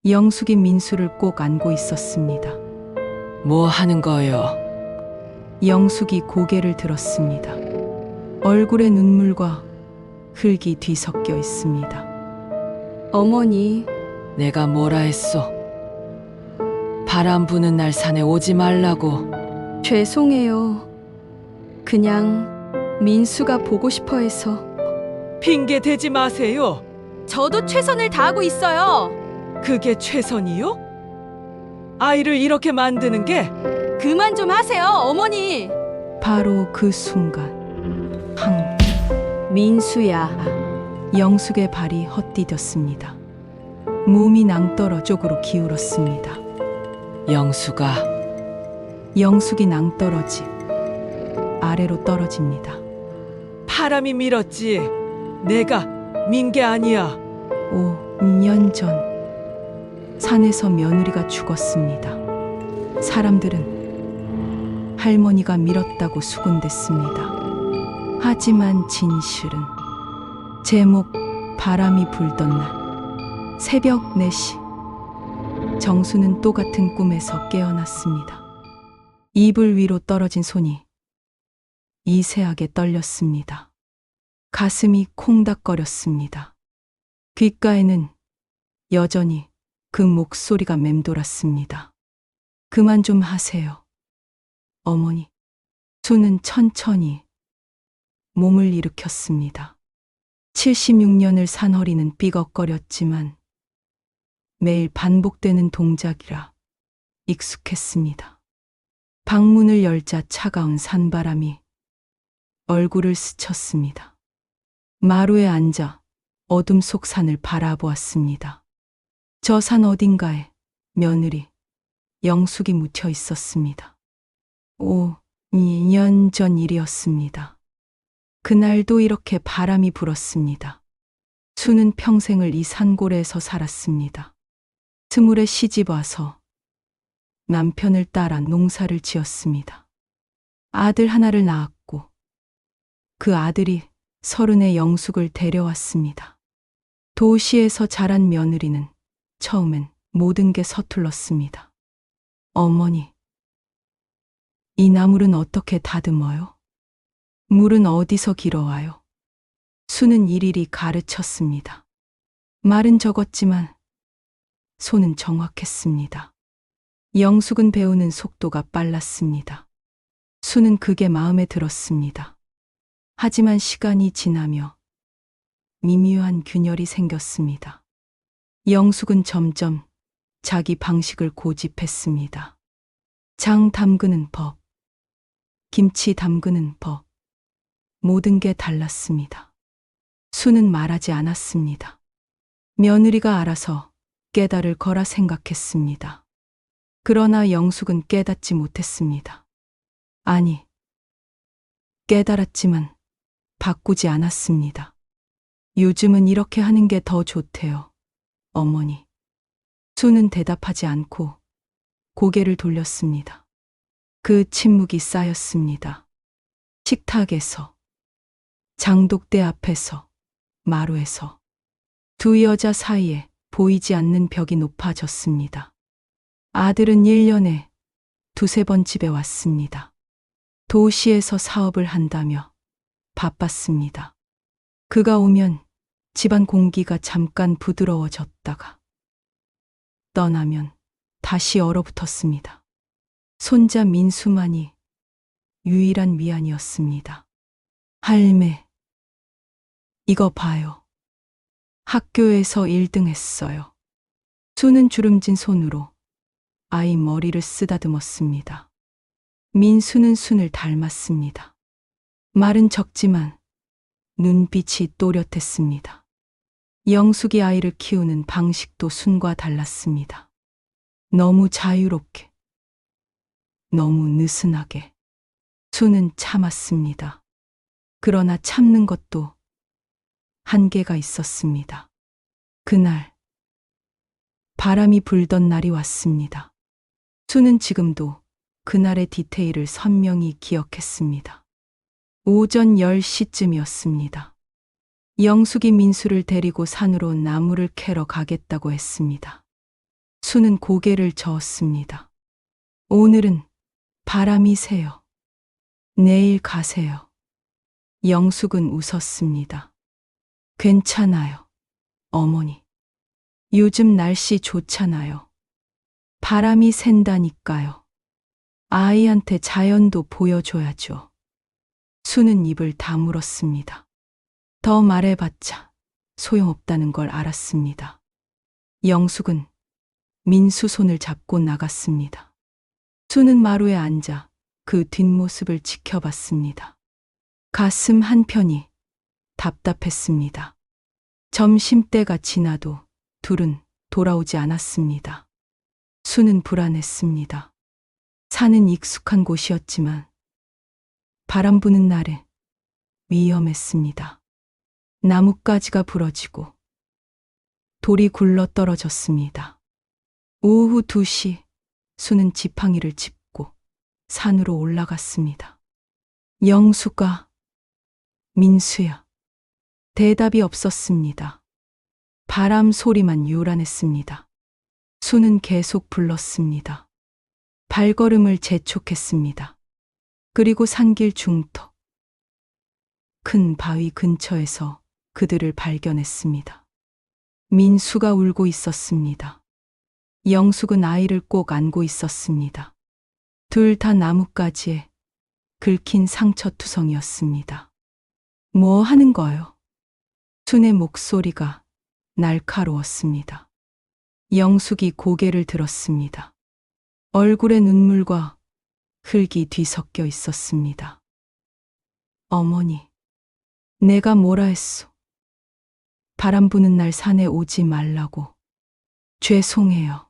영숙이 민수를 꼭 안고 있었습니다. 뭐 하는 거요? 영숙이 고개를 들었습니다. 얼굴에 눈물과 흙이 뒤섞여 있습니다. 어머니, 내가 뭐라 했소? 바람 부는 날 산에 오지 말라고. 죄송해요. 그냥 민수가 보고 싶어 해서. 핑계 대지 마세요. 저도 최선을 다하고 있어요. 그게 최선이요? 아이를 이렇게 만드는 게? 그만 좀 하세요, 어머니. 바로 그 순간 민수야. 영숙의 발이 헛디뎠습니다. 몸이 낭떠러 쪽으로 기울었습니다. 영숙이 낭떠러지 아래로 떨어집니다. 바람이 밀었지. 내가 민 게 아니야. 5년 전 산에서 며느리가 죽었습니다. 사람들은 할머니가 밀었다고 수군댔습니다. 하지만 진실은 제목 바람이 불던 날 새벽 4시 정수는 또 같은 꿈에서 깨어났습니다. 이불 위로 떨어진 손이 미세하게 떨렸습니다. 가슴이 콩닥거렸습니다. 귓가에는 여전히 그 목소리가 맴돌았습니다. 그만 좀 하세요, 어머니. 수는 천천히 몸을 일으켰습니다. 76년을 산 허리는 삐걱거렸지만 매일 반복되는 동작이라 익숙했습니다. 방문을 열자 차가운 산바람이 얼굴을 스쳤습니다. 마루에 앉아 어둠 속 산을 바라보았습니다. 저 산 어딘가에 며느리 영숙이 묻혀 있었습니다. 5년 전 일이었습니다. 그날도 이렇게 바람이 불었습니다. 수는 평생을 이 산고래에서 살았습니다. 스물에 시집 와서 남편을 따라 농사를 지었습니다. 아들 하나를 낳았고 그 아들이 30에 영숙을 데려왔습니다. 도시에서 자란 며느리는 처음엔 모든 게 서툴렀습니다. 어머니, 이 나물은 어떻게 다듬어요? 물은 어디서 길어와요? 수는 일일이 가르쳤습니다. 말은 적었지만 손은 정확했습니다. 영숙은 배우는 속도가 빨랐습니다. 수는 그게 마음에 들었습니다. 하지만 시간이 지나며 미묘한 균열이 생겼습니다. 영숙은 점점 자기 방식을 고집했습니다. 장 담그는 법, 김치 담그는 법, 모든 게 달랐습니다. 수는 말하지 않았습니다. 며느리가 알아서 깨달을 거라 생각했습니다. 그러나 영숙은 깨닫지 못했습니다. 아니, 깨달았지만 바꾸지 않았습니다. 요즘은 이렇게 하는 게 더 좋대요, 어머니. 수는 대답하지 않고 고개를 돌렸습니다. 그 침묵이 쌓였습니다. 식탁에서, 장독대 앞에서, 마루에서 두 여자 사이에 보이지 않는 벽이 높아졌습니다. 아들은 1년에 2~3번 집에 왔습니다. 도시에서 사업을 한다며 바빴습니다. 그가 오면 집안 공기가 잠깐 부드러워졌다가 떠나면 다시 얼어붙었습니다. 손자 민수만이 유일한 위안이었습니다. 할매, 이거 봐요. 학교에서 1등 했어요. 수는 주름진 손으로 아이 머리를 쓰다듬었습니다. 민수는 순을 닮았습니다. 말은 적지만 눈빛이 또렷했습니다. 영숙이 아이를 키우는 방식도 순과 달랐습니다. 너무 자유롭게, 너무 느슨하게. 수는 참았습니다. 그러나 참는 것도 한계가 있었습니다. 그날, 바람이 불던 날이 왔습니다. 수는 지금도 그날의 디테일을 선명히 기억했습니다. 오전 10시쯤이었습니다. 영숙이 민수를 데리고 산으로 나무를 캐러 가겠다고 했습니다. 수는 고개를 저었습니다. 오늘은 바람이 세요. 내일 가세요. 영숙은 웃었습니다. 괜찮아요, 어머니. 요즘 날씨 좋잖아요. 바람이 샌다니까요. 아이한테 자연도 보여줘야죠. 수는 입을 다물었습니다. 더 말해봤자 소용없다는 걸 알았습니다. 영숙은 민수 손을 잡고 나갔습니다. 수는 마루에 앉아 그 뒷모습을 지켜봤습니다. 가슴 한편이 답답했습니다. 점심때가 지나도 둘은 돌아오지 않았습니다. 수는 불안했습니다. 산은 익숙한 곳이었지만 바람 부는 날에 위험했습니다. 나뭇가지가 부러지고 돌이 굴러 떨어졌습니다. 오후 2시 수는 지팡이를 짚고 산으로 올라갔습니다. 영수가, 민수야. 대답이 없었습니다. 바람 소리만 요란했습니다. 수는 계속 불렀습니다. 발걸음을 재촉했습니다. 그리고 산길 중턱 큰 바위 근처에서 그들을 발견했습니다. 민수가 울고 있었습니다. 영숙은 아이를 꼭 안고 있었습니다. 둘 다 나뭇가지에 긁힌 상처투성이었습니다. 뭐 하는 거요? 순의 목소리가 날카로웠습니다. 영숙이 고개를 들었습니다. 얼굴에 눈물과 흙이 뒤섞여 있었습니다. 어머니, 내가 뭐라 했소? 바람 부는 날 산에 오지 말라고. 죄송해요.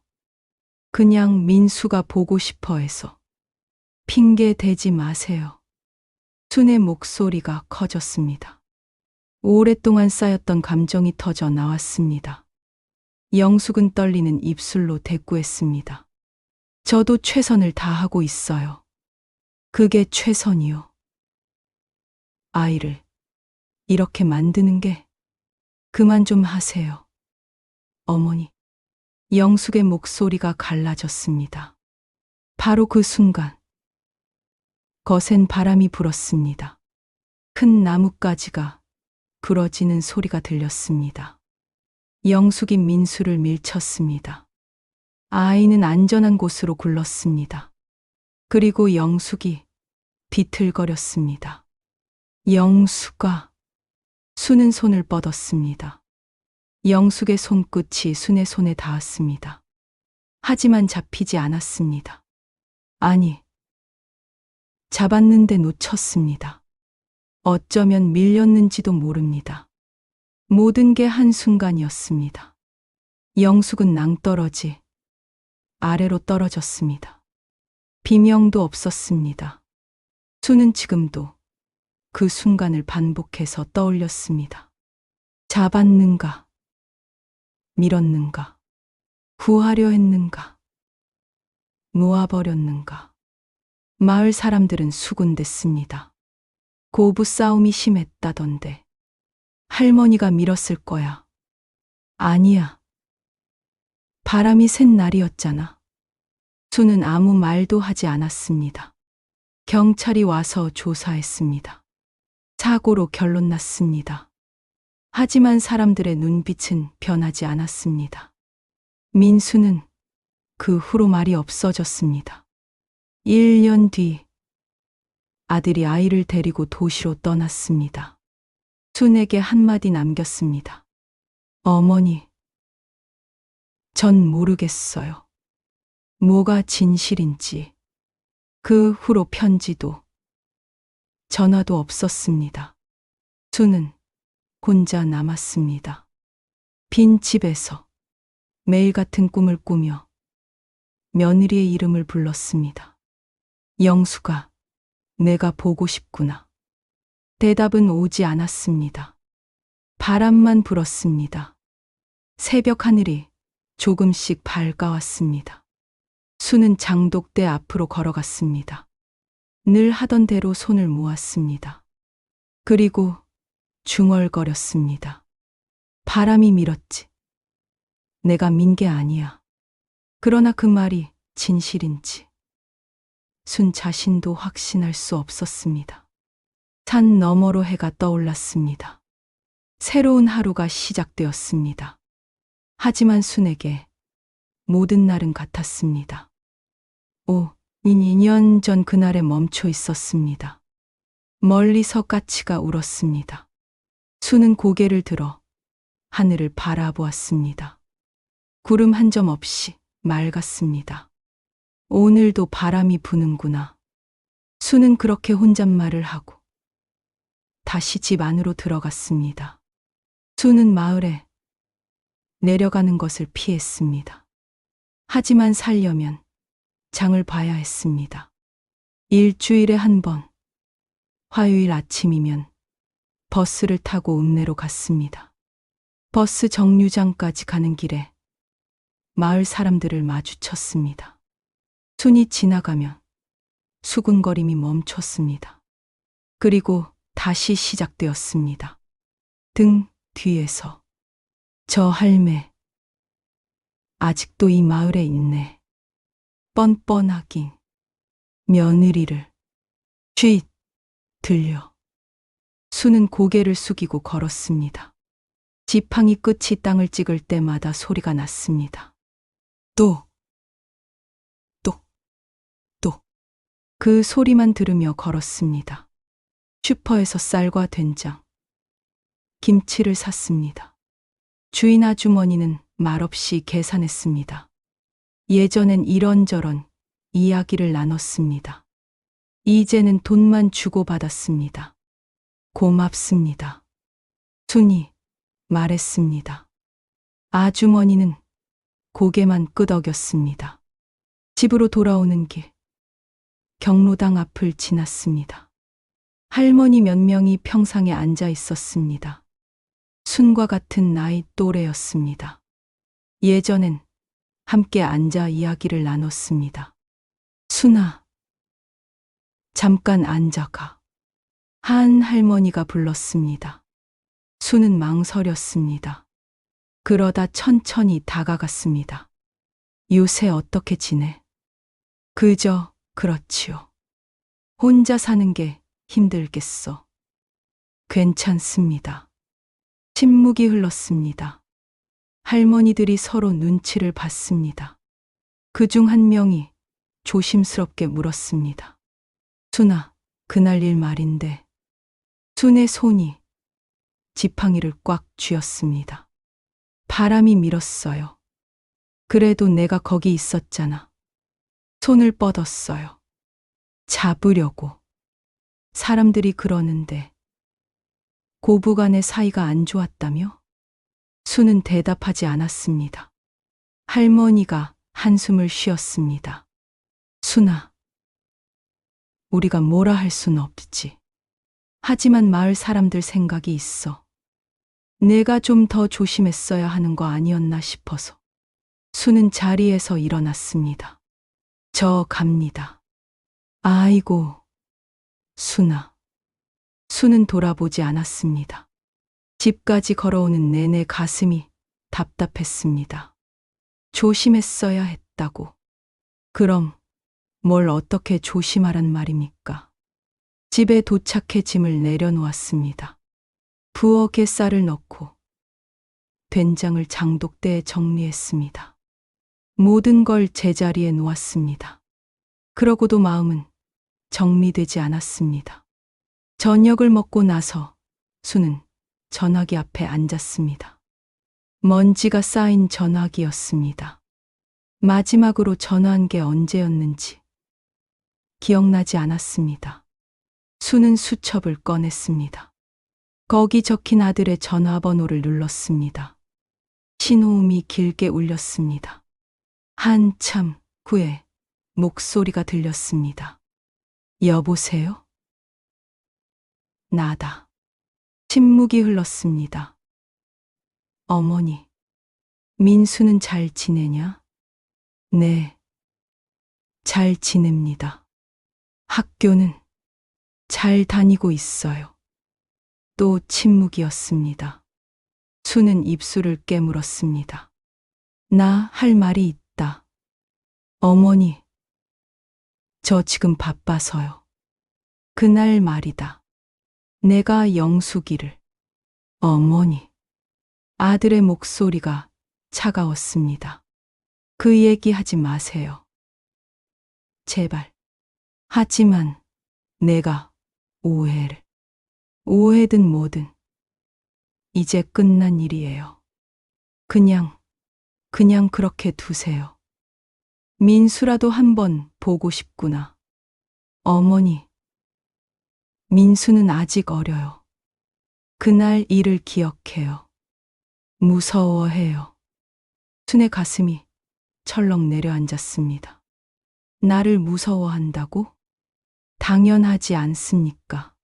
그냥 민수가 보고 싶어 해서. 핑계 대지 마세요. 순의 목소리가 커졌습니다. 오랫동안 쌓였던 감정이 터져 나왔습니다. 영숙은 떨리는 입술로 대꾸했습니다. 저도 최선을 다하고 있어요. 그게 최선이요. 아이를 이렇게 만드는 게 그만 좀 하세요. 어머니. 영숙의 목소리가 갈라졌습니다. 바로 그 순간 거센 바람이 불었습니다. 큰 나뭇가지가 부러지는 소리가 들렸습니다. 영숙이 민수를 밀쳤습니다. 아이는 안전한 곳으로 굴렀습니다. 그리고 영숙이 비틀거렸습니다. 영숙아. 수는 손을 뻗었습니다. 영숙의 손끝이 순의 손에 닿았습니다. 하지만 잡히지 않았습니다. 아니, 잡았는데 놓쳤습니다. 어쩌면 밀렸는지도 모릅니다. 모든 게 한순간이었습니다. 영숙은 낭떠러지 아래로 떨어졌습니다. 비명도 없었습니다. 수는 지금도 그 순간을 반복해서 떠올렸습니다. 잡았는가? 밀었는가? 구하려 했는가? 놓아버렸는가? 마을 사람들은 수군댔습니다. 고부 싸움이 심했다던데. 할머니가 밀었을 거야. 아니야. 바람이 센 날이었잖아. 수는 아무 말도 하지 않았습니다. 경찰이 와서 조사했습니다. 사고로 결론 났습니다. 하지만 사람들의 눈빛은 변하지 않았습니다. 민수는 그 후로 말이 없어졌습니다. 1년 뒤 아들이 아이를 데리고 도시로 떠났습니다. 순에게 한마디 남겼습니다. 어머니, 전 모르겠어요. 뭐가 진실인지. 그 후로 편지도 전화도 없었습니다. 수는 혼자 남았습니다. 빈 집에서 매일 같은 꿈을 꾸며 며느리의 이름을 불렀습니다. 영수가, 내가 보고 싶구나. 대답은 오지 않았습니다. 바람만 불었습니다. 새벽 하늘이 조금씩 밝아왔습니다. 수는 장독대 앞으로 걸어갔습니다. 늘 하던 대로 손을 모았습니다. 그리고 중얼거렸습니다. 바람이 밀었지. 내가 민 게 아니야. 그러나 그 말이 진실인지 순 자신도 확신할 수 없었습니다. 산 너머로 해가 떠올랐습니다. 새로운 하루가 시작되었습니다. 하지만 순에게 모든 날은 같았습니다. 2년 전 그날에 멈춰 있었습니다. 멀리서 까치가 울었습니다. 순은 고개를 들어 하늘을 바라보았습니다. 구름 한 점 없이 맑았습니다. 오늘도 바람이 부는구나. 순은 그렇게 혼잣말을 하고 다시 집 안으로 들어갔습니다. 순은 마을에 내려가는 것을 피했습니다. 하지만 살려면 장을 봐야 했습니다. 일주일에 한 번, 화요일 아침이면 버스를 타고 읍내로 갔습니다. 버스 정류장까지 가는 길에 마을 사람들을 마주쳤습니다. 순이 지나가면 수군거림이 멈췄습니다. 그리고 다시 시작되었습니다. 등 뒤에서 저 할매 아직도 이 마을에 있네. 뻔뻔하긴 며느리를 쉿 들려. 순은 고개를 숙이고 걸었습니다. 지팡이 끝이 땅을 찍을 때마다 소리가 났습니다. 또. 그 소리만 들으며 걸었습니다. 슈퍼에서 쌀과 된장, 김치를 샀습니다. 주인 아주머니는 말없이 계산했습니다. 예전엔 이런저런 이야기를 나눴습니다. 이제는 돈만 주고받았습니다. 고맙습니다. 순이 말했습니다. 아주머니는 고개만 끄덕였습니다. 집으로 돌아오는 길, 경로당 앞을 지났습니다. 할머니 몇 명이 평상에 앉아 있었습니다. 순과 같은 나이 또래였습니다. 예전엔 함께 앉아 이야기를 나눴습니다. 순아, 잠깐 앉아가. 한 할머니가 불렀습니다. 순은 망설였습니다. 그러다 천천히 다가갔습니다. 요새 어떻게 지내? 그저 그렇지요. 혼자 사는 게 힘들겠어. 괜찮습니다. 침묵이 흘렀습니다. 할머니들이 서로 눈치를 봤습니다. 그중 한 명이 조심스럽게 물었습니다. 순아, 그날 일 말인데. 순의 손이 지팡이를 꽉 쥐었습니다. 바람이 밀었어요. 그래도 내가 거기 있었잖아. 손을 뻗었어요. 잡으려고. 사람들이 그러는데 고부간의 사이가 안 좋았다며? 순은 대답하지 않았습니다. 할머니가 한숨을 쉬었습니다. 순아, 우리가 뭐라 할 순 없지. 하지만 마을 사람들 생각이 있어. 내가 좀 더 조심했어야 하는 거 아니었나 싶어서. 순은 자리에서 일어났습니다. 저 갑니다. 아이고, 순아. 순은 돌아보지 않았습니다. 집까지 걸어오는 내내 가슴이 답답했습니다. 조심했어야 했다고. 그럼 뭘 어떻게 조심하란 말입니까? 집에 도착해 짐을 내려놓았습니다. 부엌에 쌀을 넣고 된장을 장독대에 정리했습니다. 모든 걸 제자리에 놓았습니다. 그러고도 마음은 정리되지 않았습니다. 저녁을 먹고 나서 순은 전화기 앞에 앉았습니다. 먼지가 쌓인 전화기였습니다. 마지막으로 전화한 게 언제였는지 기억나지 않았습니다. 순은 수첩을 꺼냈습니다. 거기 적힌 아들의 전화번호를 눌렀습니다. 신호음이 길게 울렸습니다. 한참 후에 목소리가 들렸습니다. 여보세요? 나다. 침묵이 흘렀습니다. 어머니, 민수는 잘 지내냐? 네, 잘 지냅니다. 학교는 잘 다니고 있어요. 또 침묵이었습니다. 수는 입술을 깨물었습니다. 나 할 말이 있다. 어머니, 저 지금 바빠서요. 그날 말이다. 내가 영숙이를. 어머니. 아들의 목소리가 차가웠습니다. 그 얘기 하지 마세요. 제발. 하지만 내가 오해든 뭐든 이제 끝난 일이에요. 그냥 그렇게 두세요. 민수라도 한번 보고 싶구나. 어머니, 민수는 아직 어려요. 그날 일을 기억해요. 무서워해요. 순의 가슴이 철렁 내려앉았습니다. 나를 무서워한다고? 당연하지 않습니까?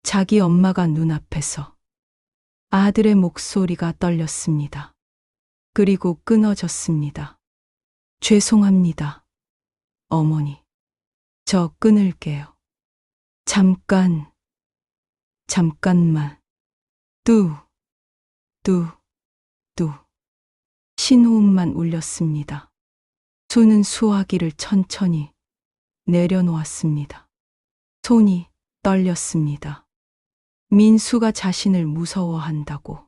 자기 엄마가 눈앞에서 아들의 목소리가 떨렸습니다. 그리고 끊어졌습니다. 죄송합니다. 어머니. 저 끊을게요. 잠깐만. 뚜. 신호음만 울렸습니다. 수는 수화기를 천천히 내려놓았습니다. 손이 떨렸습니다. 민수가 자신을 무서워한다고,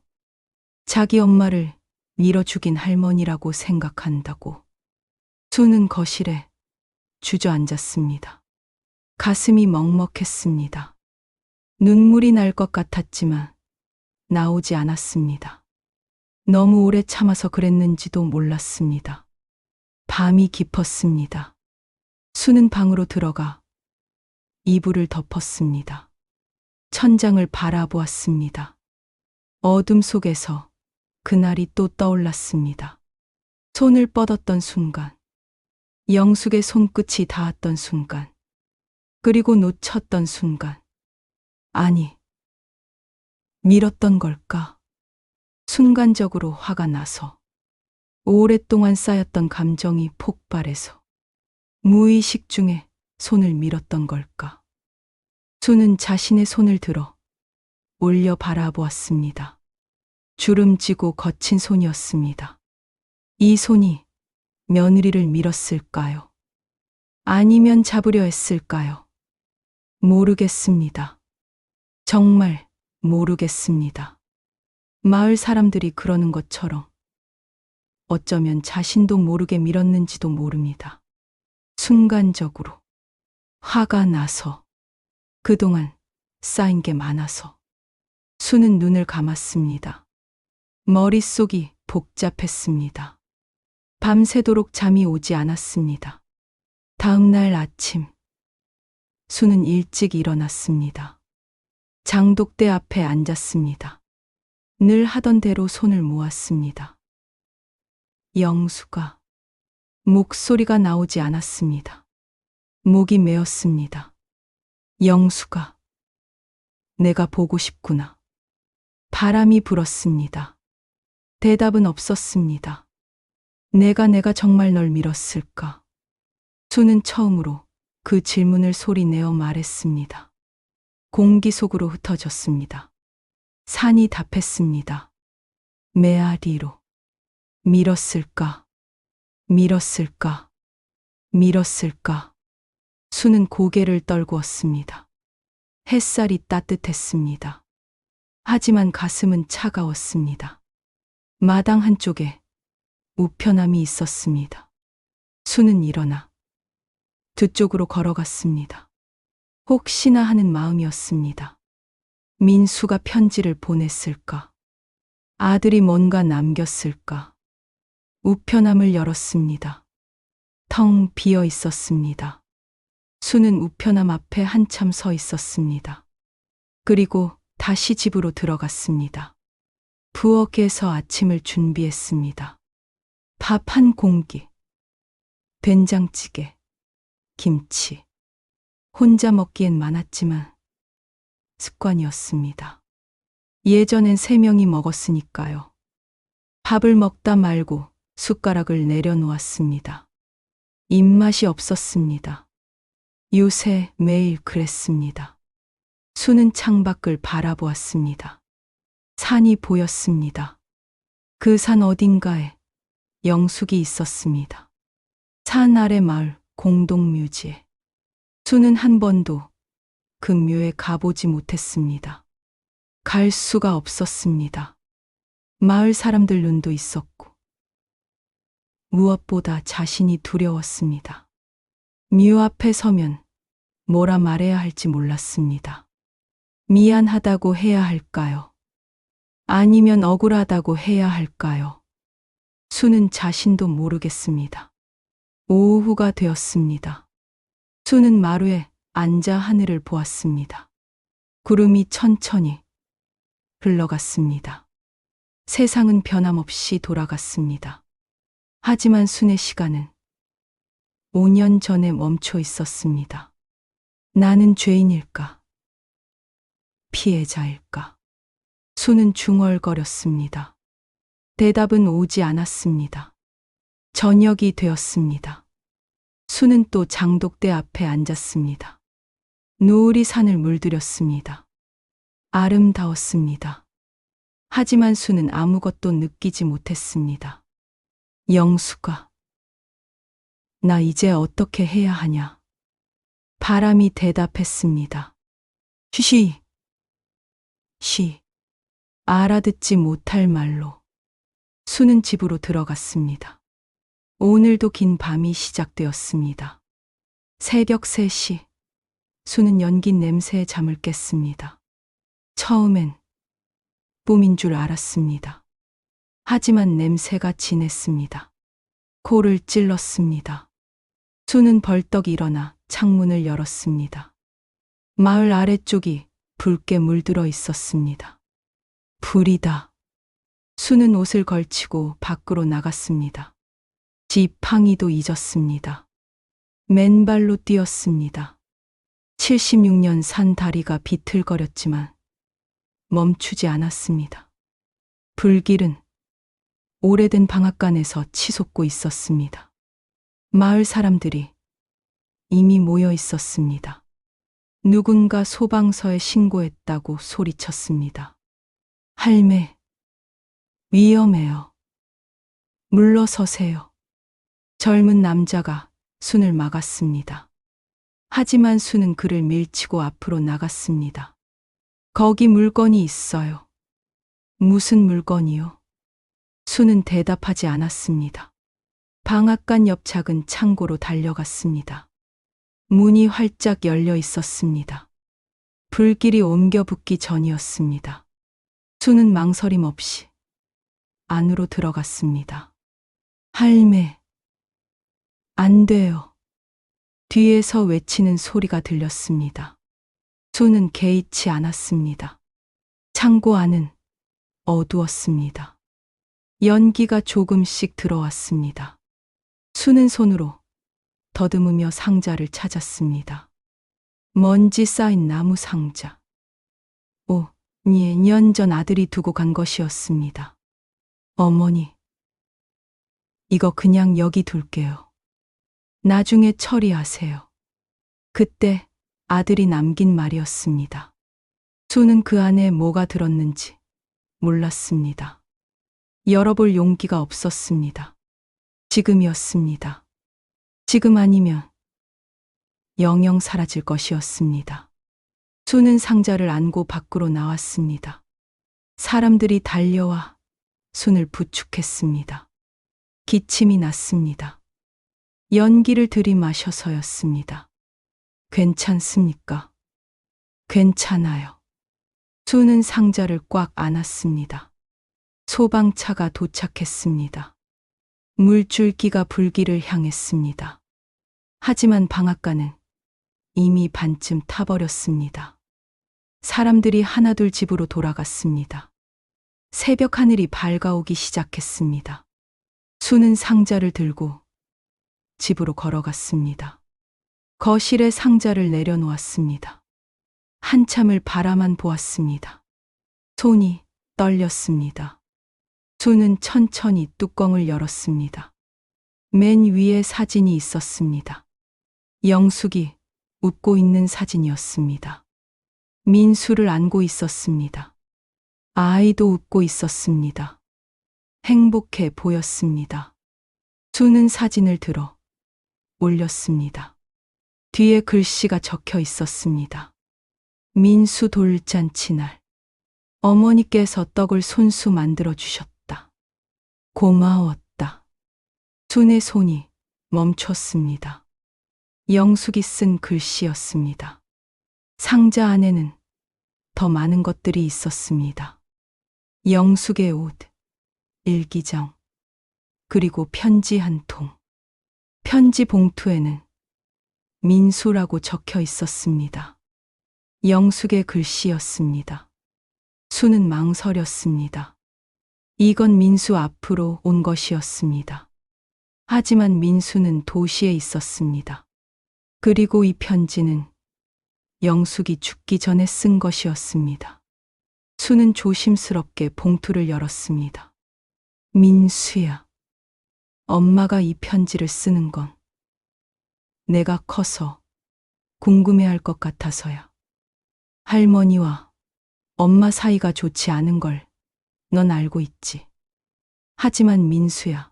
자기 엄마를 밀어 죽인 할머니라고 생각한다고. 수는 거실에 주저앉았습니다. 가슴이 먹먹했습니다. 눈물이 날 것 같았지만 나오지 않았습니다. 너무 오래 참아서 그랬는지도 몰랐습니다. 밤이 깊었습니다. 수는 방으로 들어가 이불을 덮었습니다. 천장을 바라보았습니다. 어둠 속에서 그날이 또 떠올랐습니다. 손을 뻗었던 순간, 영숙의 손끝이 닿았던 순간, 그리고 놓쳤던 순간, 아니, 밀었던 걸까? 순간적으로 화가 나서 오랫동안 쌓였던 감정이 폭발해서 무의식 중에 손을 밀었던 걸까? 수는 자신의 손을 들어 올려 바라보았습니다. 주름지고 거친 손이었습니다. 이 손이 며느리를 밀었을까요? 아니면 잡으려 했을까요? 모르겠습니다. 정말 모르겠습니다. 마을 사람들이 그러는 것처럼 어쩌면 자신도 모르게 밀었는지도 모릅니다. 순간적으로 화가 나서, 그동안 쌓인 게 많아서. 수는 눈을 감았습니다. 머릿속이 복잡했습니다. 밤새도록 잠이 오지 않았습니다. 다음 날 아침, 수는 일찍 일어났습니다. 장독대 앞에 앉았습니다. 늘 하던 대로 손을 모았습니다. 영수가. 목소리가 나오지 않았습니다. 목이 메었습니다. 영수가. 내가 보고 싶구나. 바람이 불었습니다. 대답은 없었습니다. 내가 정말 널 밀었을까? 수는 처음으로 그 질문을 소리내어 말했습니다. 공기 속으로 흩어졌습니다. 산이 답했습니다. 메아리로. 밀었을까? 수는 고개를 떨구었습니다. 햇살이 따뜻했습니다. 하지만 가슴은 차가웠습니다. 마당 한쪽에 우편함이 있었습니다. 수는 일어나 두 쪽으로 걸어갔습니다. 혹시나 하는 마음이었습니다. 민수가 편지를 보냈을까? 아들이 뭔가 남겼을까? 우편함을 열었습니다. 텅 비어 있었습니다. 수는 우편함 앞에 한참 서 있었습니다. 그리고 다시 집으로 들어갔습니다. 부엌에서 아침을 준비했습니다. 밥 한 공기, 된장찌개, 김치. 혼자 먹기엔 많았지만 습관이었습니다. 예전엔 3명이 먹었으니까요. 밥을 먹다 말고 숟가락을 내려놓았습니다. 입맛이 없었습니다. 요새 매일 그랬습니다. 수는 창밖을 바라보았습니다. 산이 보였습니다. 그 산 어딘가에 영숙이 있었습니다. 산 아래 마을 공동묘지에 수는 한 번도 그 묘에 가보지 못했습니다. 갈 수가 없었습니다. 마을 사람들 눈도 있었고 무엇보다 자신이 두려웠습니다. 묘 앞에 서면 뭐라 말해야 할지 몰랐습니다. 미안하다고 해야 할까요? 아니면 억울하다고 해야 할까요? 수는 자신도 모르겠습니다. 오후가 되었습니다. 수는 마루에 앉아 하늘을 보았습니다. 구름이 천천히 흘러갔습니다. 세상은 변함없이 돌아갔습니다. 하지만 순의 시간은 5년 전에 멈춰 있었습니다. 나는 죄인일까? 피해자일까? 수는 중얼거렸습니다. 대답은 오지 않았습니다. 저녁이 되었습니다. 수는 또 장독대 앞에 앉았습니다. 노을이 산을 물들였습니다. 아름다웠습니다. 하지만 수는 아무것도 느끼지 못했습니다. 영수가, 나 이제 어떻게 해야 하냐? 바람이 대답했습니다. 쉬. 알아듣지 못할 말로. 수는 집으로 들어갔습니다. 오늘도 긴 밤이 시작되었습니다. 새벽 3시, 수는 연긴 냄새에 잠을 깼습니다. 처음엔 꿈인 줄 알았습니다. 하지만 냄새가 진했습니다. 코를 찔렀습니다. 수는 벌떡 일어나 창문을 열었습니다. 마을 아래쪽이 붉게 물들어 있었습니다. 불이다. 수는 옷을 걸치고 밖으로 나갔습니다. 지팡이도 잊었습니다. 맨발로 뛰었습니다. 76년 산 다리가 비틀거렸지만 멈추지 않았습니다. 불길은 오래된 방앗간에서 치솟고 있었습니다. 마을 사람들이 이미 모여 있었습니다. 누군가 소방서에 신고했다고 소리쳤습니다. 할매, 위험해요. 물러서세요. 젊은 남자가 순을 막았습니다. 하지만 수는 그를 밀치고 앞으로 나갔습니다. 거기 물건이 있어요. 무슨 물건이요? 수는 대답하지 않았습니다. 방앗간 옆 작은 창고로 달려갔습니다. 문이 활짝 열려 있었습니다. 불길이 옮겨 붙기 전이었습니다. 수는 망설임 없이 안으로 들어갔습니다. 할매, 안 돼요. 뒤에서 외치는 소리가 들렸습니다. 수는 개의치 않았습니다. 창고 안은 어두웠습니다. 연기가 조금씩 들어왔습니다. 수는 손으로 더듬으며 상자를 찾았습니다. 먼지 쌓인 나무 상자. 5년 전 아들이 두고 간 것이었습니다. 어머니, 이거 그냥 여기 둘게요. 나중에 처리하세요. 그때 아들이 남긴 말이었습니다. 수는 그 안에 뭐가 들었는지 몰랐습니다. 열어볼 용기가 없었습니다. 지금이었습니다. 지금 아니면 영영 사라질 것이었습니다. 수는 상자를 안고 밖으로 나왔습니다. 사람들이 달려와 순을 부축했습니다. 기침이 났습니다. 연기를 들이마셔서였습니다. 괜찮습니까? 괜찮아요. 수는 상자를 꽉 안았습니다. 소방차가 도착했습니다. 물줄기가 불길을 향했습니다. 하지만 방앗간은 이미 반쯤 타버렸습니다. 사람들이 하나둘 집으로 돌아갔습니다. 새벽 하늘이 밝아오기 시작했습니다. 수는 상자를 들고 집으로 걸어갔습니다. 거실에 상자를 내려놓았습니다. 한참을 바라만 보았습니다. 손이 떨렸습니다. 수는 천천히 뚜껑을 열었습니다. 맨 위에 사진이 있었습니다. 영숙이 웃고 있는 사진이었습니다. 민수를 안고 있었습니다. 아이도 웃고 있었습니다. 행복해 보였습니다. 수는 사진을 들어 올렸습니다. 뒤에 글씨가 적혀 있었습니다. 민수 돌잔치날. 어머니께서 떡을 손수 만들어 주셨다. 고마웠다. 순의 손이 멈췄습니다. 영숙이 쓴 글씨였습니다. 상자 안에는 더 많은 것들이 있었습니다. 영숙의 옷, 일기장, 그리고 편지 한 통. 편지 봉투에는 민수라고 적혀 있었습니다. 영숙의 글씨였습니다. 수는 망설였습니다. 이건 민수 앞으로 온 것이었습니다. 하지만 민수는 도시에 있었습니다. 그리고 이 편지는 영숙이 죽기 전에 쓴 것이었습니다. 수는 조심스럽게 봉투를 열었습니다. 민수야, 엄마가 이 편지를 쓰는 건 내가 커서 궁금해할 것 같아서야. 할머니와 엄마 사이가 좋지 않은 걸 넌 알고 있지. 하지만 민수야,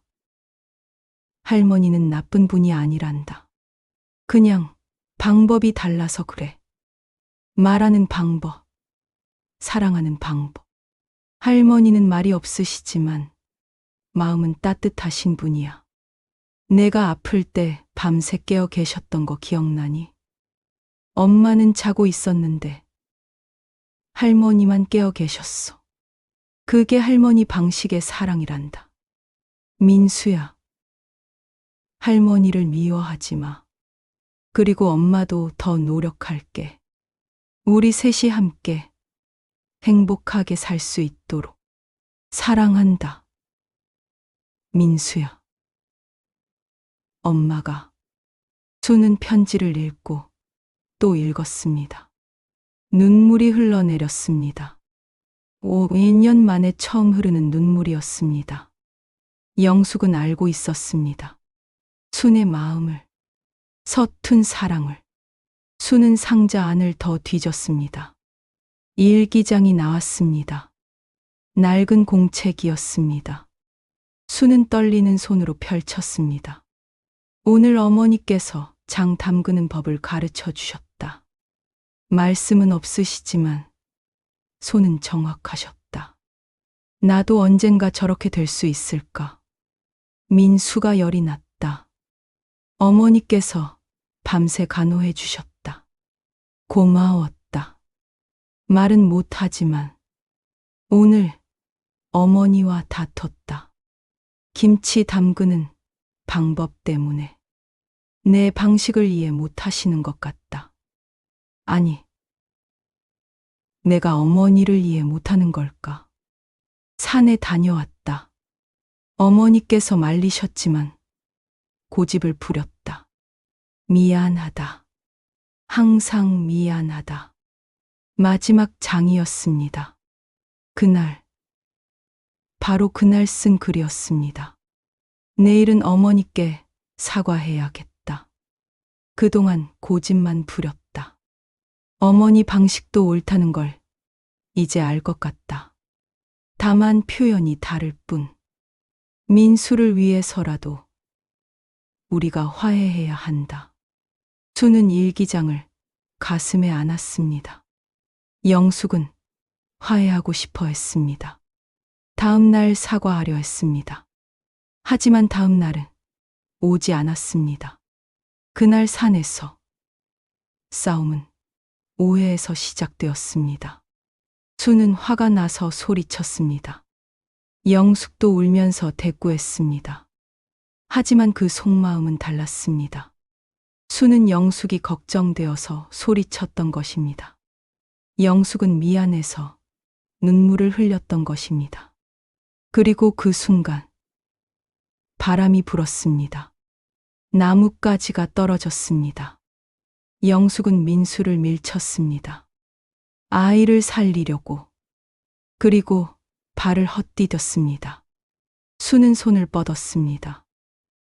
할머니는 나쁜 분이 아니란다. 그냥 방법이 달라서 그래. 말하는 방법, 사랑하는 방법. 할머니는 말이 없으시지만 마음은 따뜻하신 분이야. 내가 아플 때 밤새 깨어 계셨던 거 기억나니? 엄마는 자고 있었는데 할머니만 깨어 계셨어. 그게 할머니 방식의 사랑이란다. 민수야, 할머니를 미워하지 마. 그리고 엄마도 더 노력할게. 우리 셋이 함께 행복하게 살 수 있도록. 사랑한다. 민수야. 엄마가. 수는 편지를 읽고 또 읽었습니다. 눈물이 흘러내렸습니다. 5년 만에 처음 흐르는 눈물이었습니다. 영숙은 알고 있었습니다. 순의 마음을, 서툰 사랑을. 수는 상자 안을 더 뒤졌습니다. 일기장이 나왔습니다. 낡은 공책이었습니다. 수는 떨리는 손으로 펼쳤습니다. 오늘 어머니께서 장 담그는 법을 가르쳐 주셨다. 말씀은 없으시지만 손은 정확하셨다. 나도 언젠가 저렇게 될 수 있을까? 민수가 열이 났다. 어머니께서 밤새 간호해 주셨다. 고마웠다. 말은 못하지만 오늘 어머니와 다퉜다. 김치 담그는 방법 때문에 내 방식을 이해 못하시는 것 같다. 아니, 내가 어머니를 이해 못하는 걸까? 산에 다녀왔다. 어머니께서 말리셨지만 고집을 부렸다. 미안하다. 항상 미안하다. 마지막 장이었습니다. 그날, 바로 그날 쓴 글이었습니다. 내일은 어머니께 사과해야겠다. 그동안 고집만 부렸다. 어머니 방식도 옳다는 걸 이제 알 것 같다. 다만 표현이 다를 뿐. 민수를 위해서라도 우리가 화해해야 한다. 수는 일기장을 가슴에 안았습니다. 영숙은 화해하고 싶어 했습니다. 다음 날 사과하려 했습니다. 하지만 다음 날은 오지 않았습니다. 그날 산에서 싸움은 오해에서 시작되었습니다. 수는 화가 나서 소리쳤습니다. 영숙도 울면서 대꾸했습니다. 하지만 그 속마음은 달랐습니다. 수는 영숙이 걱정되어서 소리쳤던 것입니다. 영숙은 미안해서 눈물을 흘렸던 것입니다. 그리고 그 순간 바람이 불었습니다. 나뭇가지가 떨어졌습니다. 영숙은 민수를 밀쳤습니다. 아이를 살리려고. 그리고 발을 헛디뎠습니다. 수는 손을 뻗었습니다.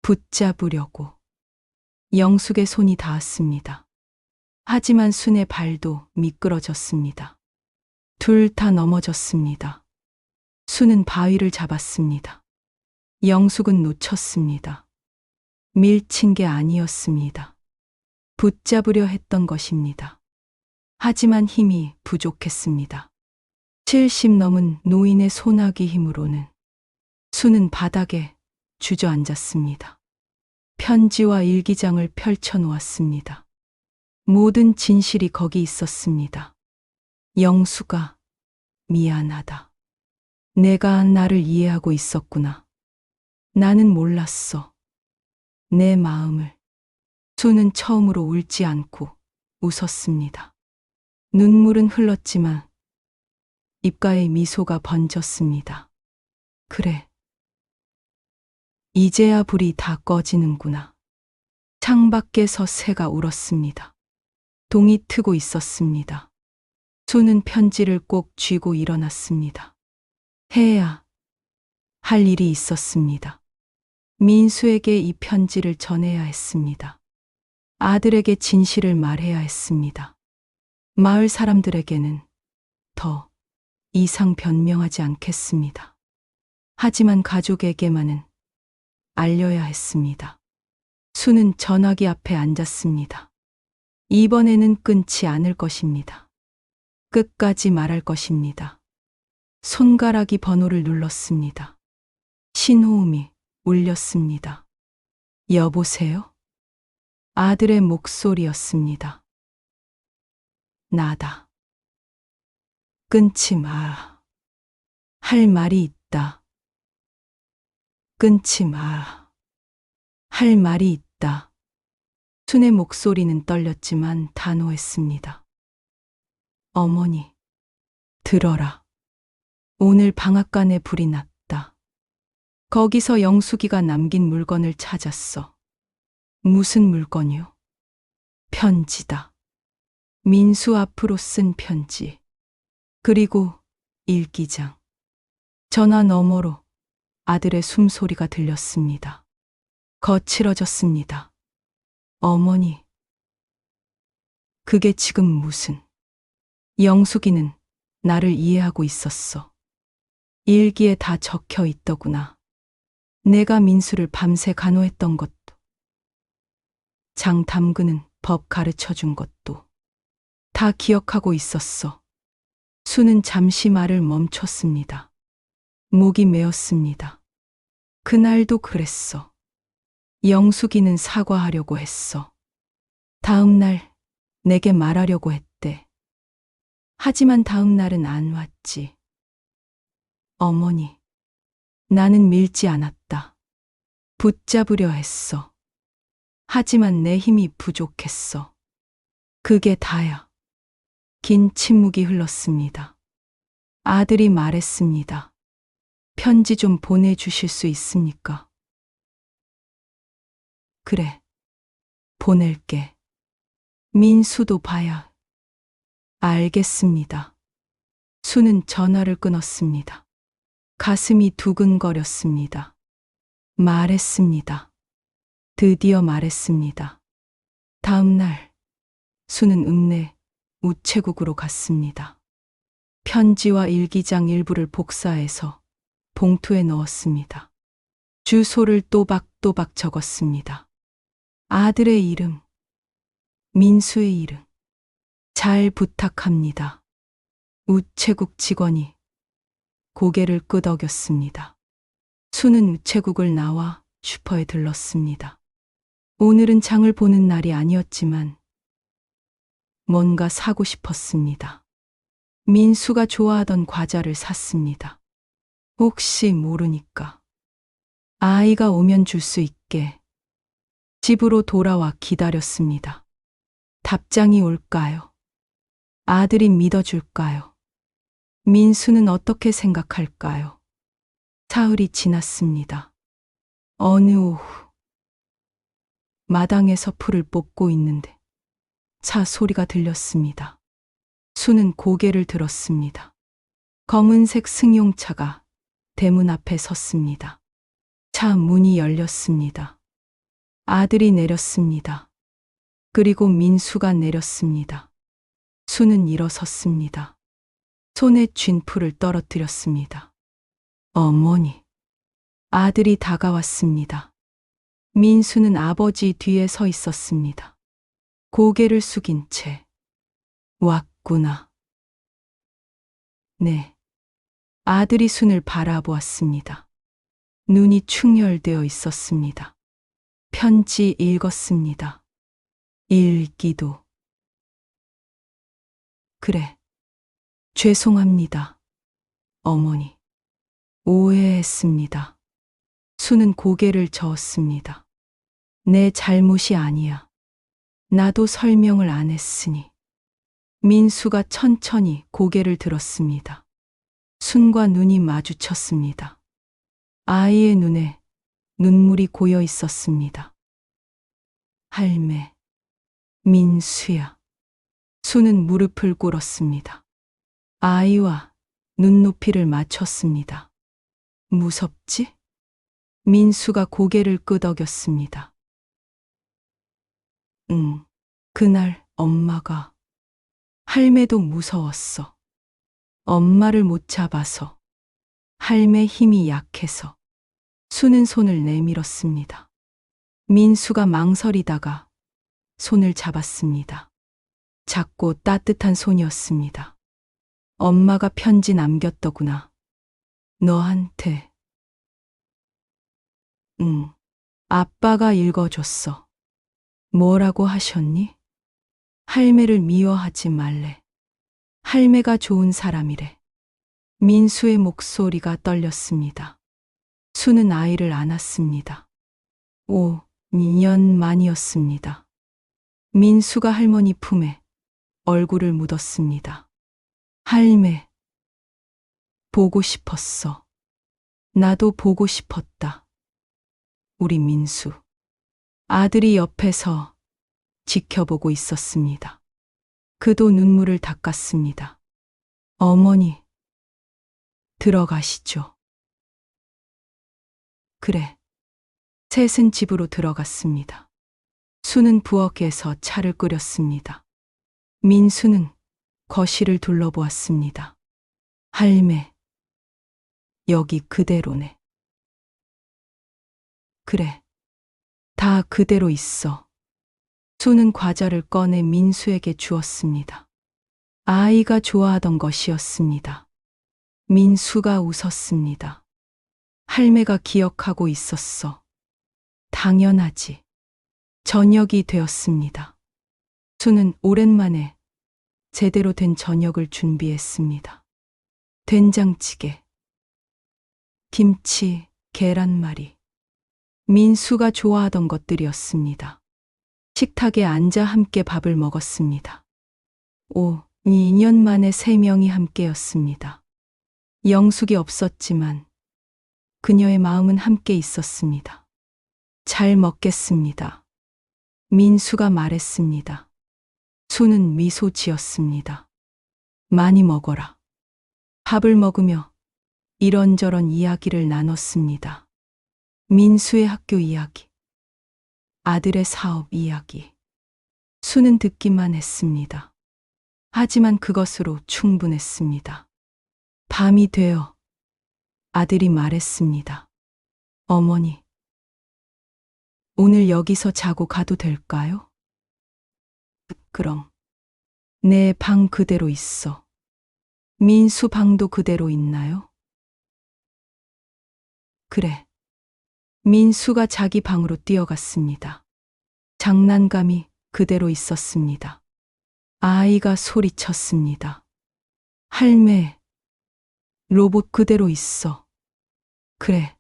붙잡으려고. 영숙의 손이 닿았습니다. 하지만 순의 발도 미끄러졌습니다. 둘 다 넘어졌습니다. 수는 바위를 잡았습니다. 영숙은 놓쳤습니다. 밀친 게 아니었습니다. 붙잡으려 했던 것입니다. 하지만 힘이 부족했습니다. 70 넘은 노인의 소나기 힘으로는 수는 바닥에 주저앉았습니다. 편지와 일기장을 펼쳐 놓았습니다. 모든 진실이 거기 있었습니다. 영수가 미안하다. 내가 나를 이해하고 있었구나. 나는 몰랐어. 내 마음을. 수는 처음으로 울지 않고 웃었습니다. 눈물은 흘렀지만 입가에 미소가 번졌습니다. 그래. 이제야 불이 다 꺼지는구나. 창밖에서 새가 울었습니다. 동이 트고 있었습니다. 수는 편지를 꼭 쥐고 일어났습니다. 해야 할 일이 있었습니다. 민수에게 이 편지를 전해야 했습니다. 아들에게 진실을 말해야 했습니다. 마을 사람들에게는 더 이상 변명하지 않겠습니다. 하지만 가족에게만은 알려야 했습니다. 수는 전화기 앞에 앉았습니다. 이번에는 끊지 않을 것입니다. 끝까지 말할 것입니다. 손가락이 번호를 눌렀습니다. 신호음이 울렸습니다. 여보세요? 아들의 목소리였습니다. 나다. 끊지 마. 할 말이 있다. 끊지 마. 할 말이 있다. 순의 목소리는 떨렸지만 단호했습니다. 어머니, 들어라. 오늘 방앗간에 불이 났다. 거기서 영숙이가 남긴 물건을 찾았어. 무슨 물건이요? 편지다. 민수 앞으로 쓴 편지. 그리고 일기장. 전화 너머로 아들의 숨소리가 들렸습니다. 거칠어졌습니다. 어머니, 그게 지금 무슨? 영숙이는 나를 이해하고 있었어. 일기에 다 적혀 있더구나. 내가 민수를 밤새 간호했던 것도, 장 담그는 법 가르쳐 준 것도 다 기억하고 있었어. 수는 잠시 말을 멈췄습니다. 목이 메었습니다. 그날도 그랬어. 영숙이는 사과하려고 했어. 다음 날 내게 말하려고 했대. 하지만 다음 날은 안 왔지. 어머니, 나는 밀지 않았다. 붙잡으려 했어. 하지만 내 힘이 부족했어. 그게 다야. 긴 침묵이 흘렀습니다. 아들이 말했습니다. 편지 좀 보내주실 수 있습니까? 그래, 보낼게. 민수도 봐야. 알겠습니다. 수는 전화를 끊었습니다. 가슴이 두근거렸습니다. 말했습니다. 드디어 말했습니다. 다음 날 수는 읍내 우체국으로 갔습니다. 편지와 일기장 일부를 복사해서 봉투에 넣었습니다. 주소를 또박또박 적었습니다. 아들의 이름, 민수의 이름. 잘 부탁합니다. 우체국 직원이 고개를 끄덕였습니다. 수는 우체국을 나와 슈퍼에 들렀습니다. 오늘은 장을 보는 날이 아니었지만 뭔가 사고 싶었습니다. 민수가 좋아하던 과자를 샀습니다. 혹시 모르니까 아이가 오면 줄 수 있게. 집으로 돌아와 기다렸습니다. 답장이 올까요? 아들이 믿어줄까요? 민수는 어떻게 생각할까요? 사흘이 지났습니다. 어느 오후 마당에서 풀을 뽑고 있는데 차 소리가 들렸습니다. 수는 고개를 들었습니다. 검은색 승용차가 대문 앞에 섰습니다. 차 문이 열렸습니다. 아들이 내렸습니다. 그리고 민수가 내렸습니다. 수는 일어섰습니다. 손에 쥔 풀을 떨어뜨렸습니다. 어머니. 아들이 다가왔습니다. 민수는 아버지 뒤에 서 있었습니다. 고개를 숙인 채 왔구나. 네. 아들이 순을 바라보았습니다. 눈이 충혈되어 있었습니다. 편지 읽었습니다. 읽기도. 그래. 죄송합니다. 어머니. 오해했습니다. 수는 고개를 저었습니다. 내 잘못이 아니야. 나도 설명을 안 했으니. 민수가 천천히 고개를 들었습니다. 순과 눈이 마주쳤습니다. 아이의 눈에 눈물이 고여 있었습니다. 할매, 민수야. 수는 무릎을 꿇었습니다. 아이와 눈높이를 맞췄습니다. 무섭지? 민수가 고개를 끄덕였습니다. 응, 그날 엄마가. 할매도 무서웠어. 엄마를 못 잡아서. 할매 힘이 약해서. 수는 손을 내밀었습니다. 민수가 망설이다가 손을 잡았습니다. 작고 따뜻한 손이었습니다. 엄마가 편지 남겼더구나. 너한테. 응, 아빠가 읽어줬어. 뭐라고 하셨니? 할매를 미워하지 말래. 할매가 좋은 사람이래. 민수의 목소리가 떨렸습니다. 수는 아이를 안았습니다. 2년 만이었습니다. 민수가 할머니 품에 얼굴을 묻었습니다. 할매, 보고 싶었어. 나도 보고 싶었다. 우리 민수. 아들이 옆에서 지켜보고 있었습니다. 그도 눈물을 닦았습니다. 어머니, 들어가시죠. 그래. 셋은 집으로 들어갔습니다. 수는 부엌에서 차를 끓였습니다. 민수는 거실을 둘러보았습니다. 할매, 여기 그대로네. 그래. 다 그대로 있어. 수는 과자를 꺼내 민수에게 주었습니다. 아이가 좋아하던 것이었습니다. 민수가 웃었습니다. 할매가 기억하고 있었어. 당연하지. 저녁이 되었습니다. 수는 오랜만에 제대로 된 저녁을 준비했습니다. 된장찌개, 김치, 계란말이. 민수가 좋아하던 것들이었습니다. 식탁에 앉아 함께 밥을 먹었습니다. 2년 만에 3명이 함께였습니다. 영숙이 없었지만 그녀의 마음은 함께 있었습니다. 잘 먹겠습니다. 민수가 말했습니다. 수는 미소 지었습니다. 많이 먹어라. 밥을 먹으며 이런저런 이야기를 나눴습니다. 민수의 학교 이야기, 아들의 사업 이야기. 수는 듣기만 했습니다. 하지만 그것으로 충분했습니다. 밤이 되어 아들이 말했습니다. 어머니, 오늘 여기서 자고 가도 될까요? 그럼. 내 방 그대로 있어. 민수 방도 그대로 있나요? 그래. 민수가 자기 방으로 뛰어갔습니다. 장난감이 그대로 있었습니다. 아이가 소리쳤습니다. 할매, 로봇 그대로 있어. 그래.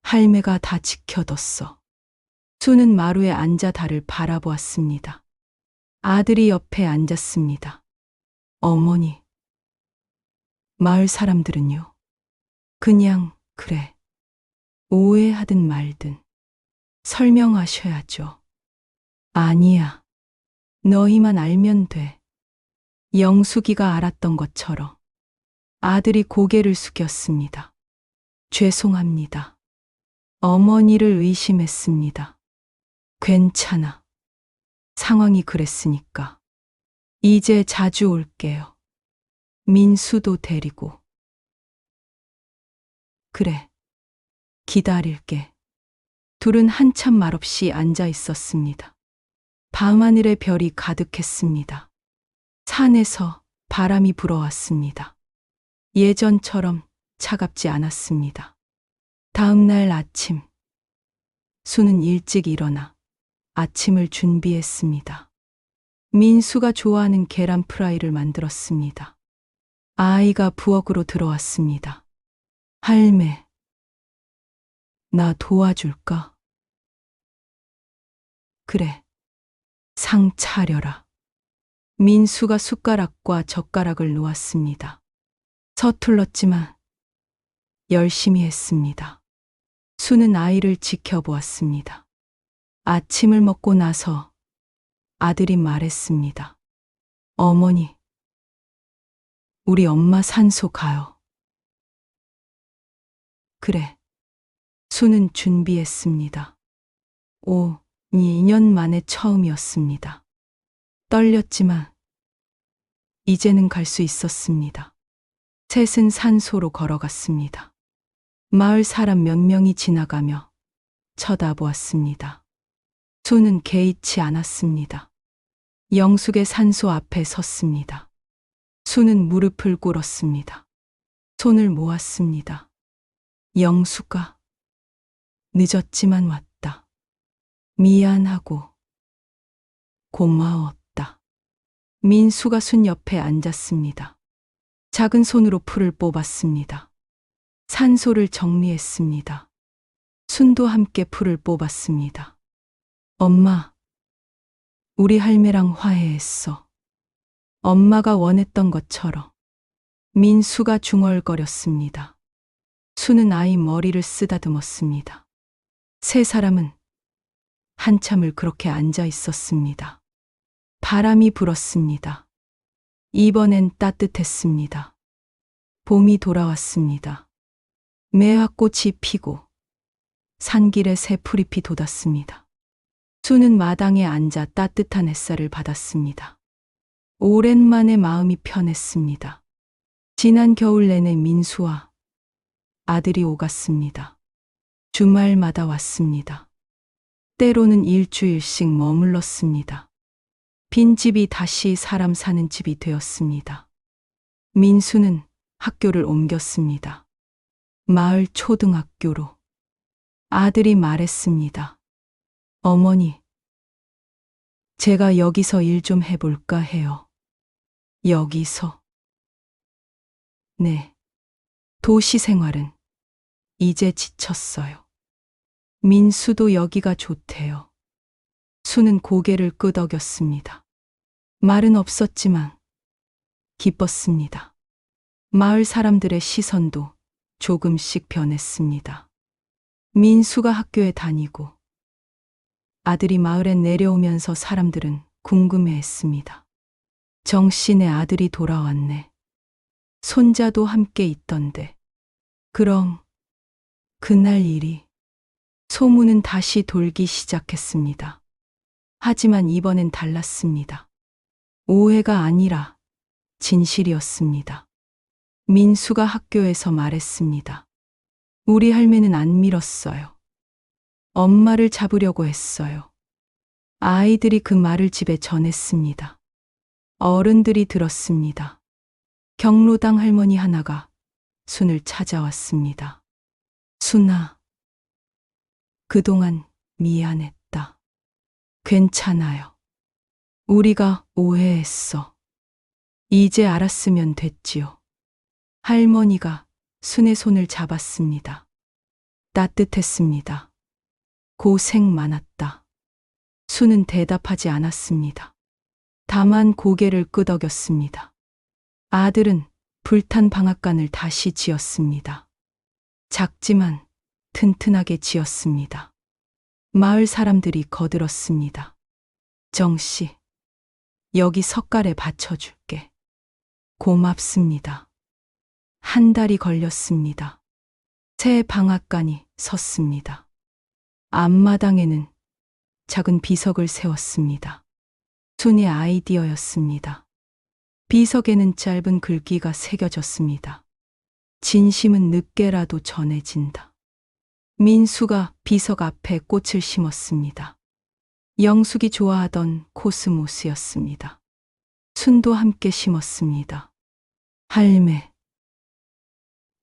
할매가 다 지켜뒀어. 수는 마루에 앉아 달을 바라보았습니다. 아들이 옆에 앉았습니다. 어머니, 마을 사람들은요? 그냥 그래. 오해하든 말든 설명하셔야죠. 아니야. 너희만 알면 돼. 영숙이가 알았던 것처럼. 아들이 고개를 숙였습니다. 죄송합니다. 어머니를 의심했습니다. 괜찮아. 상황이 그랬으니까. 이제 자주 올게요. 민수도 데리고. 그래. 기다릴게. 둘은 한참 말없이 앉아 있었습니다. 밤하늘에 별이 가득했습니다. 산에서 바람이 불어왔습니다. 예전처럼 차갑지 않았습니다. 다음 날 아침, 수는 일찍 일어나 아침을 준비했습니다. 민수가 좋아하는 계란 프라이를 만들었습니다. 아이가 부엌으로 들어왔습니다. 할매, 나 도와줄까? 그래, 상 차려라. 민수가 숟가락과 젓가락을 놓았습니다. 서툴렀지만 열심히 했습니다. 수는 아이를 지켜보았습니다. 아침을 먹고 나서 아들이 말했습니다. 어머니, 우리 엄마 산소 가요. 그래. 수는 준비했습니다. 2년 만에 처음이었습니다. 떨렸지만 이제는 갈 수 있었습니다. 셋은 산소로 걸어갔습니다. 마을 사람 몇 명이 지나가며 쳐다보았습니다. 수는 개의치 않았습니다. 영숙의 산소 앞에 섰습니다. 수는 무릎을 꿇었습니다. 손을 모았습니다. 영숙아, 늦었지만 왔다. 미안하고 고마웠다. 민수가 순 옆에 앉았습니다. 작은 손으로 풀을 뽑았습니다. 산소를 정리했습니다. 순도 함께 풀을 뽑았습니다. 엄마, 우리 할매랑 화해했어. 엄마가 원했던 것처럼. 민수가 중얼거렸습니다. 수는 아이 머리를 쓰다듬었습니다. 세 사람은 한참을 그렇게 앉아 있었습니다. 바람이 불었습니다. 이번엔 따뜻했습니다. 봄이 돌아왔습니다. 매화꽃이 피고 산길에 새풀잎이 돋았습니다. 수는 마당에 앉아 따뜻한 햇살을 받았습니다. 오랜만에 마음이 편했습니다. 지난 겨울 내내 민수와 아들이 오갔습니다. 주말마다 왔습니다. 때로는 일주일씩 머물렀습니다. 빈집이 다시 사람 사는 집이 되었습니다. 민수는 학교를 옮겼습니다. 마을 초등학교로. 아들이 말했습니다. 어머니, 제가 여기서 일 좀 해볼까 해요. 여기서? 네. 도시 생활은 이제 지쳤어요. 민수도 여기가 좋대요. 수는 고개를 끄덕였습니다. 말은 없었지만 기뻤습니다. 마을 사람들의 시선도 조금씩 변했습니다. 민수가 학교에 다니고 아들이 마을에 내려오면서 사람들은 궁금해했습니다. 정씨네 아들이 돌아왔네. 손자도 함께 있던데. 그럼 그날 일이. 소문은 다시 돌기 시작했습니다. 하지만 이번엔 달랐습니다. 오해가 아니라 진실이었습니다. 민수가 학교에서 말했습니다. 우리 할매는 안 밀었어요. 엄마를 잡으려고 했어요. 아이들이 그 말을 집에 전했습니다. 어른들이 들었습니다. 경로당 할머니 하나가 순을 찾아왔습니다. 순아, 그동안 미안했다. 괜찮아요. 우리가 오해했어. 이제 알았으면 됐지요. 할머니가 순의 손을 잡았습니다. 따뜻했습니다. 고생 많았다. 순은 대답하지 않았습니다. 다만 고개를 끄덕였습니다. 아들은 불탄 방앗간을 다시 지었습니다. 작지만 튼튼하게 지었습니다. 마을 사람들이 거들었습니다. 정씨, 여기 석갈에 받쳐줄게. 고맙습니다. 한 달이 걸렸습니다. 새 방앗간이 섰습니다. 앞마당에는 작은 비석을 세웠습니다. 순의 아이디어였습니다. 비석에는 짧은 글귀가 새겨졌습니다. 진심은 늦게라도 전해진다. 민수가 비석 앞에 꽃을 심었습니다. 영숙이 좋아하던 코스모스였습니다. 순도 함께 심었습니다. 할매,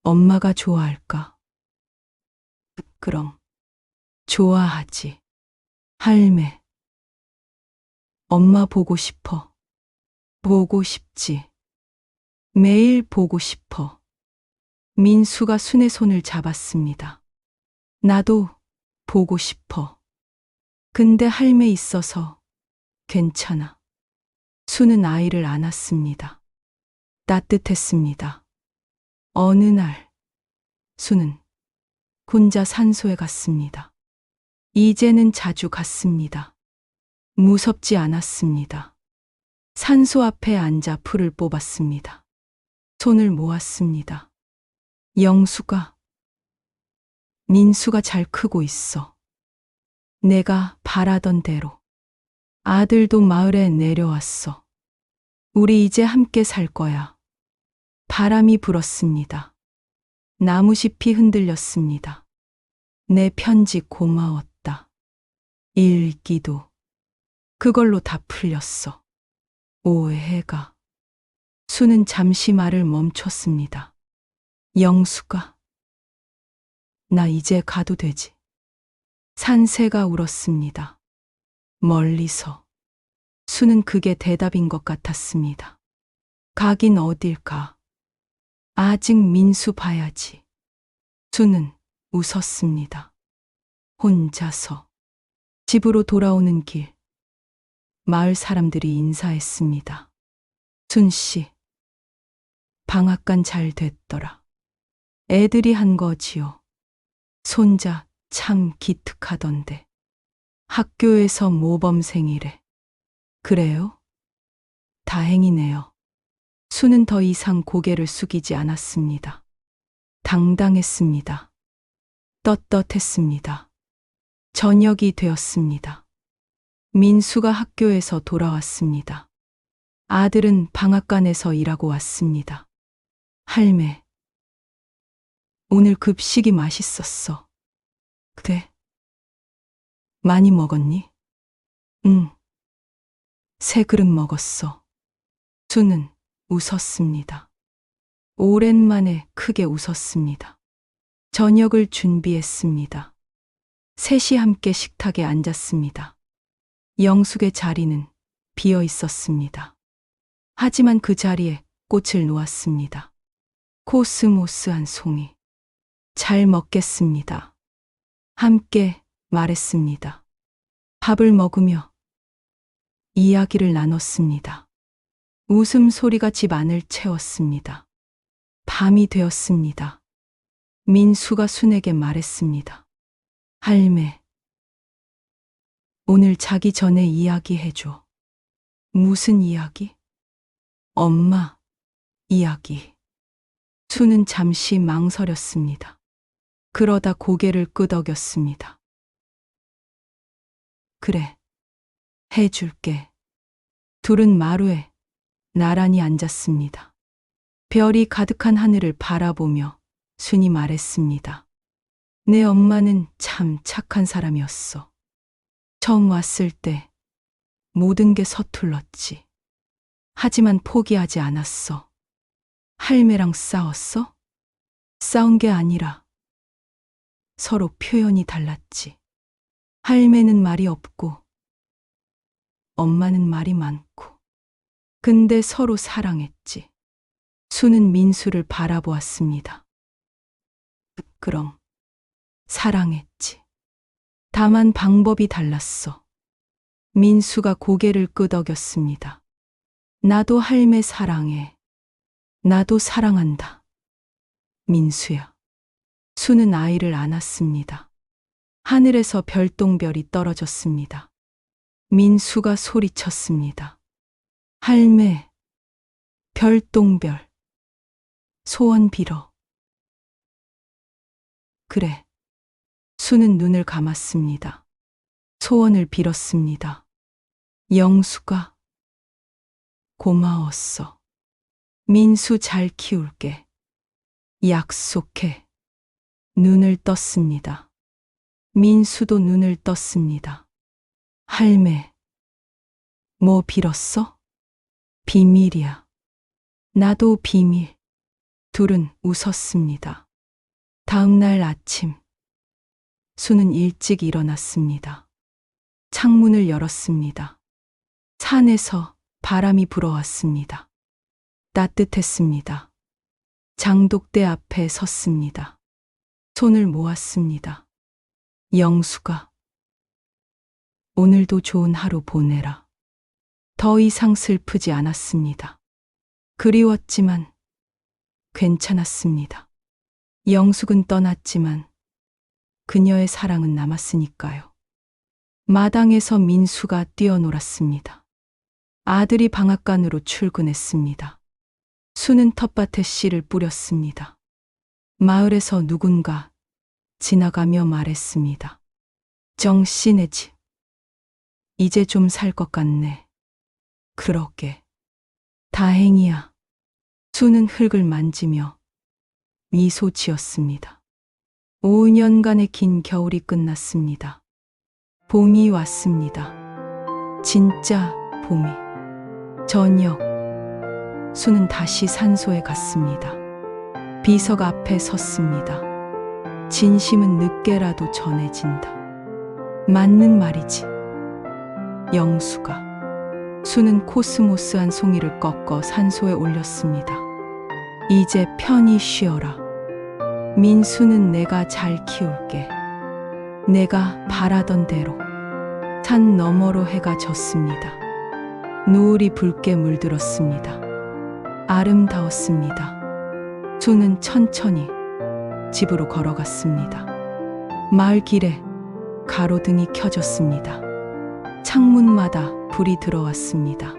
엄마가 좋아할까? 그럼, 좋아하지. 할매, 엄마 보고 싶어. 보고 싶지. 매일 보고 싶어. 민수가 순의 손을 잡았습니다. 나도 보고 싶어. 근데 할매 있어서 괜찮아. 순은 아이를 안았습니다. 따뜻했습니다. 어느 날, 순은 혼자 산소에 갔습니다. 이제는 자주 갔습니다. 무섭지 않았습니다. 산소 앞에 앉아 풀을 뽑았습니다. 손을 모았습니다. 영수가, 민수가 잘 크고 있어. 내가 바라던 대로. 아들도 마을에 내려왔어. 우리 이제 함께 살 거야. 바람이 불었습니다. 나무잎이 흔들렸습니다. 내 편지 고마웠다. 읽기도. 그걸로 다 풀렸어. 오해가. 수는 잠시 말을 멈췄습니다. 영수가. 나 이제 가도 되지. 산새가 울었습니다. 멀리서. 수는 그게 대답인 것 같았습니다. 가긴 어딜 가. 아직 민수 봐야지. 수는 웃었습니다. 혼자서. 집으로 돌아오는 길. 마을 사람들이 인사했습니다. 순씨, 방앗간 잘 됐더라. 애들이 한 거지요. 손자 참 기특하던데. 학교에서 모범생이래. 그래요? 다행이네요. 수는 더 이상 고개를 숙이지 않았습니다. 당당했습니다. 떳떳했습니다. 저녁이 되었습니다. 민수가 학교에서 돌아왔습니다. 아들은 방앗간에서 일하고 왔습니다. 할매, 오늘 급식이 맛있었어. 그래? 많이 먹었니? 응. 3그릇 먹었어. 수는 웃었습니다. 오랜만에 크게 웃었습니다. 저녁을 준비했습니다. 셋이 함께 식탁에 앉았습니다. 영숙의 자리는 비어 있었습니다. 하지만 그 자리에 꽃을 놓았습니다. 코스모스 한 송이. 잘 먹겠습니다. 함께 말했습니다. 밥을 먹으며 이야기를 나눴습니다. 웃음소리가 집 안을 채웠습니다. 밤이 되었습니다. 민수가 순에게 말했습니다. 할매, 오늘 자기 전에 이야기해줘. 무슨 이야기? 엄마 이야기. 수는 잠시 망설였습니다. 그러다 고개를 끄덕였습니다. 그래, 해줄게. 둘은 마루에 나란히 앉았습니다. 별이 가득한 하늘을 바라보며 순이 말했습니다. 내 엄마는 참 착한 사람이었어. 처음 왔을 때 모든 게 서툴렀지. 하지만 포기하지 않았어. 할매랑 싸웠어? 싸운 게 아니라 서로 표현이 달랐지. 할매는 말이 없고 엄마는 말이 많고. 근데 서로 사랑했지. 수는 민수를 바라보았습니다. 그럼 사랑했지. 다만 방법이 달랐어. 민수가 고개를 끄덕였습니다. 나도 할매 사랑해. 나도 사랑한다. 민수야. 수는 아이를 안았습니다. 하늘에서 별똥별이 떨어졌습니다. 민수가 소리쳤습니다. 할매, 별똥별, 소원 빌어. 그래. 수는 눈을 감았습니다. 소원을 빌었습니다. 영수가 고마웠어. 민수 잘 키울게. 약속해. 눈을 떴습니다. 민수도 눈을 떴습니다. 할매, 뭐 빌었어? 비밀이야. 나도 비밀. 둘은 웃었습니다. 다음 날 아침, 수는 일찍 일어났습니다. 창문을 열었습니다. 산에서 바람이 불어왔습니다. 따뜻했습니다. 장독대 앞에 섰습니다. 손을 모았습니다. 영수가, 오늘도 좋은 하루 보내라. 더 이상 슬프지 않았습니다. 그리웠지만 괜찮았습니다. 영숙은 떠났지만 그녀의 사랑은 남았으니까요. 마당에서 민수가 뛰어놀았습니다. 아들이 방앗간으로 출근했습니다. 수는 텃밭에 씨를 뿌렸습니다. 마을에서 누군가 지나가며 말했습니다. 정씨네 집. 이제 좀 살 것 같네. 그러게. 다행이야. 수는 흙을 만지며 미소 지었습니다. 5년간의 긴 겨울이 끝났습니다. 봄이 왔습니다. 진짜 봄이. 저녁, 수는 다시 산소에 갔습니다. 비석 앞에 섰습니다. 진심은 늦게라도 전해진다. 맞는 말이지. 영수가. 수는 코스모스한 송이를 꺾어 산소에 올렸습니다. 이제 편히 쉬어라. 민수는 내가 잘 키울게. 내가 바라던 대로. 산 너머로 해가 졌습니다. 노을이 붉게 물들었습니다. 아름다웠습니다. 수는 천천히 집으로 걸어갔습니다. 마을 길에 가로등이 켜졌습니다. 창문마다 불이 들어왔습니다.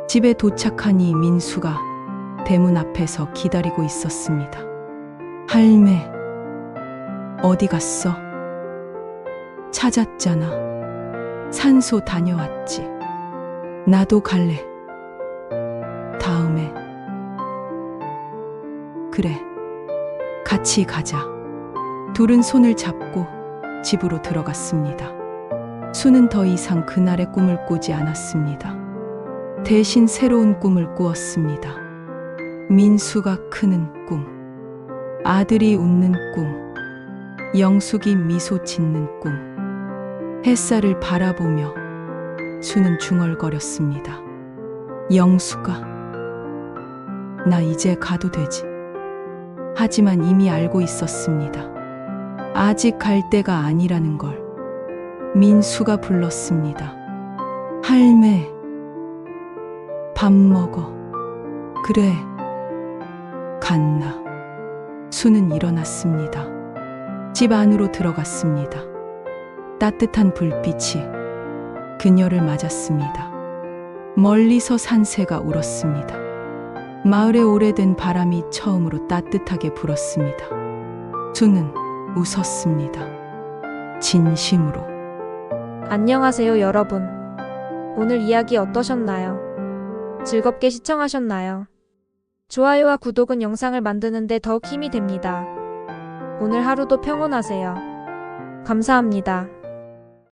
집에 도착하니 민수가 대문 앞에서 기다리고 있었습니다. 할매, 어디 갔어? 찾았잖아. 산소 다녀왔지. 나도 갈래. 다음에. 그래, 같이 가자. 둘은 손을 잡고 집으로 들어갔습니다. 수는 더 이상 그날의 꿈을 꾸지 않았습니다. 대신 새로운 꿈을 꾸었습니다. 민수가 크는 꿈, 아들이 웃는 꿈, 영숙이 미소 짓는 꿈. 햇살을 바라보며 수는 중얼거렸습니다. 영숙아, 나 이제 가도 되지? 하지만 이미 알고 있었습니다. 아직 갈 때가 아니라는 걸. 민수가 불렀습니다. 할매, 밥 먹어. 그래, 갔나. 수는 일어났습니다. 집 안으로 들어갔습니다. 따뜻한 불빛이 그녀를 맞았습니다. 멀리서 산새가 울었습니다. 마을에 오래된 바람이 처음으로 따뜻하게 불었습니다. 수는 웃었습니다. 진심으로. 안녕하세요, 여러분. 오늘 이야기 어떠셨나요? 즐겁게 시청하셨나요? 좋아요와 구독은 영상을 만드는데 더욱 힘이 됩니다. 오늘 하루도 평온하세요. 감사합니다.